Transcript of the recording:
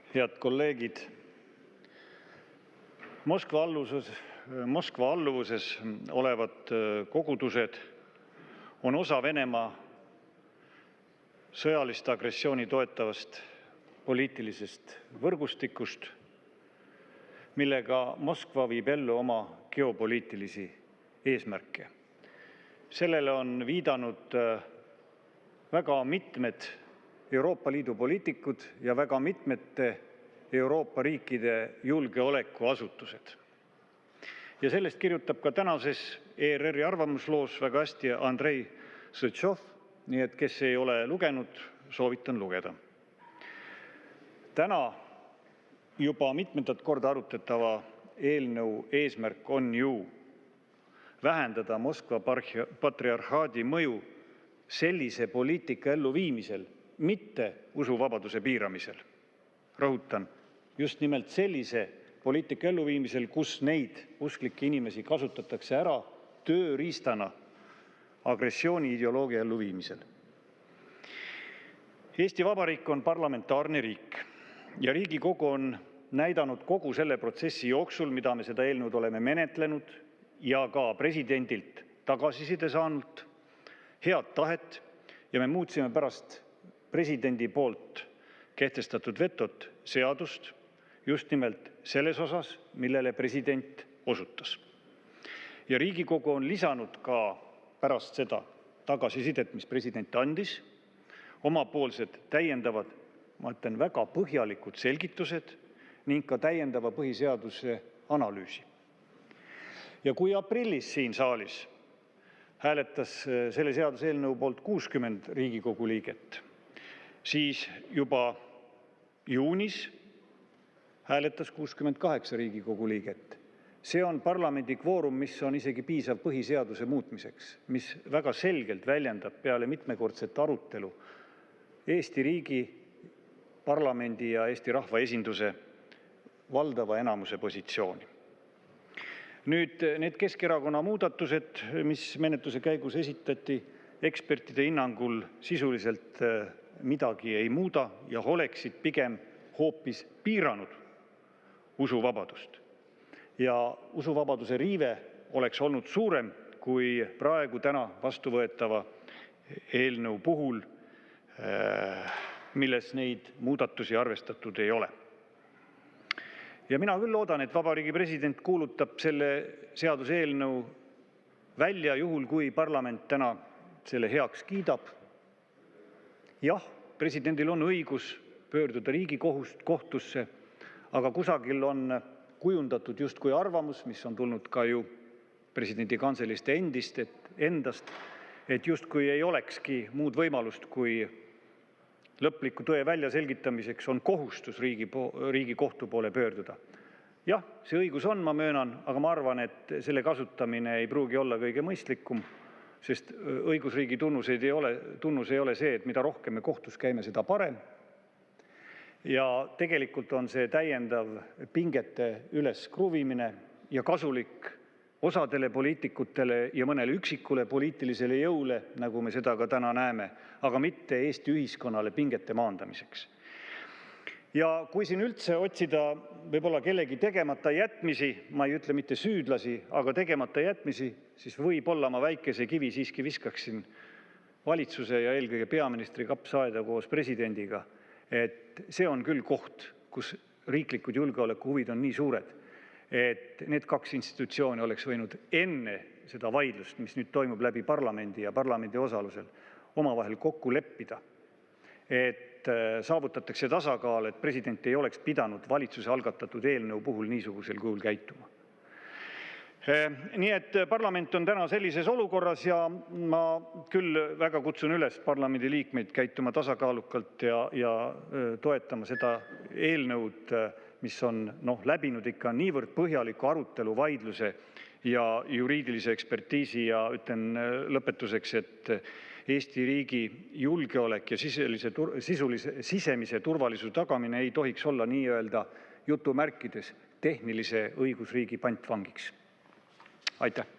Head kolleegid! Moskva alluvuses olevad kogudused on osa Venemaa sõjalist agressiooni toetavast poliitilisest võrgustikust, millega Moskva viib ellu oma geopoliitilisi eesmärke. Sellele on viidanud väga mitmed Euroopa Liidu poliitikud ja väga mitmete Euroopa riikide julgeolekuasutused. Ja sellest kirjutab ka tänases ERR-i arvamusloos väga hästi Andrei Sõtšov, nii et kes ei ole lugenud, soovitan lugeda. Täna juba mitmendat korda arutatava eelnõu eesmärk on ju vähendada Moskva patriarhaadi mõju sellise poliitika elluviimisel, mitte usuvabaduse piiramisel. Rõhutan, just nimelt sellise poliitika elluviimisel, kus neid usklikke inimesi kasutatakse ära tööriistana agressiooniideoloogia elluviimisel. Eesti Vabariik on parlamentaarne riik ja Riigikogu on näidanud kogu selle protsessi jooksul, mida me seda eelnõud oleme menetlenud ja ka presidendilt tagasiside saanud, head tahet, ja me muutsime pärast presidendi poolt kehtestatud vetot seadust just nimelt selles osas, millele president osutas. Ja Riigikogu on lisanud ka pärast seda tagasisidet, mis president andis, omapoolsed täiendavad, ma ütlen, väga põhjalikud selgitused ning ka täiendava põhiseaduse analüüsi. Ja kui aprillis siin saalis hääletas selle seaduseelnõu poolt 60 Riigikogu liiget, siis juba juunis hääletas 68 Riigikogu liiget. See on parlamendi kvoorum, mis on isegi piisav põhiseaduse muutmiseks, mis väga selgelt väljendab peale mitmekordset arutelu Eesti riigi, parlamendi ja Eesti rahvaesinduse valdava enamuse positsiooni. Nüüd need Keskerakonna muudatused, mis menetluse käigus esitati, ekspertide hinnangul sisuliselt midagi ei muuda ja oleksid pigem hoopis piiranud usuvabadust. Ja usuvabaduse riive oleks olnud suurem kui praegu täna vastuvõetava eelnõu puhul, milles neid muudatusi arvestatud ei ole. Ja mina küll loodan, et Vabariigi President kuulutab selle seaduseelnõu välja juhul, kui parlament täna selle heaks kiidab. Jah, presidendil on õigus pöörduda Riigikohtusse, aga kusagil on kujundatud justkui arvamus, mis on tulnud ka ju presidendi kantseleist endast, et justkui ei olekski muud võimalust, kui lõpliku tõe väljaselgitamiseks on kohustus Riigikohtu poole pöörduda. Jah, see õigus on, ma möönan, aga ma arvan, et selle kasutamine ei pruugi olla kõige mõistlikum, sest õigusriigi tunnus ei ole see, et mida rohkem me kohtus käime, seda parem. Ja tegelikult on see täiendav pingete üleskruvimine ja kasulik osadele poliitikutele ja mõnele üksikule poliitilisele jõule, nagu me seda ka täna näeme, aga mitte Eesti ühiskonnale pingete maandamiseks. Ja kui siin üldse otsida võib-olla kellegi tegemata jätmisi, ma ei ütle mitte süüdlasi, aga tegemata jätmisi, siis võib-olla ma väikese kivi siiski viskaksin valitsuse ja eelkõige peaministri kapsaaeda koos presidendiga, et see on küll koht, kus riiklikud julgeolekuhuvid on nii suured, et need kaks institutsiooni oleks võinud enne seda vaidlust, mis nüüd toimub läbi parlamendi ja parlamendi osalusel, omavahel kokku leppida, et saavutatakse tasakaal, et president ei oleks pidanud valitsuse algatatud eelnõu puhul niisugusel kujul käituma. Nii et parlament on täna sellises olukorras ja ma küll väga kutsun üles parlamendi liikmeid käituma tasakaalukalt ja toetama seda eelnõud, mis on läbinud ikka niivõrd põhjaliku arutelu, vaidluse ja juriidilise ekspertiisi ja ütlen lõpetuseks, et Eesti riigi julgeolek ja sisemise turvalisuse tagamine ei tohiks olla nii-öelda jutumärkides tehnilise õigusriigi pantvangiks. Aitäh!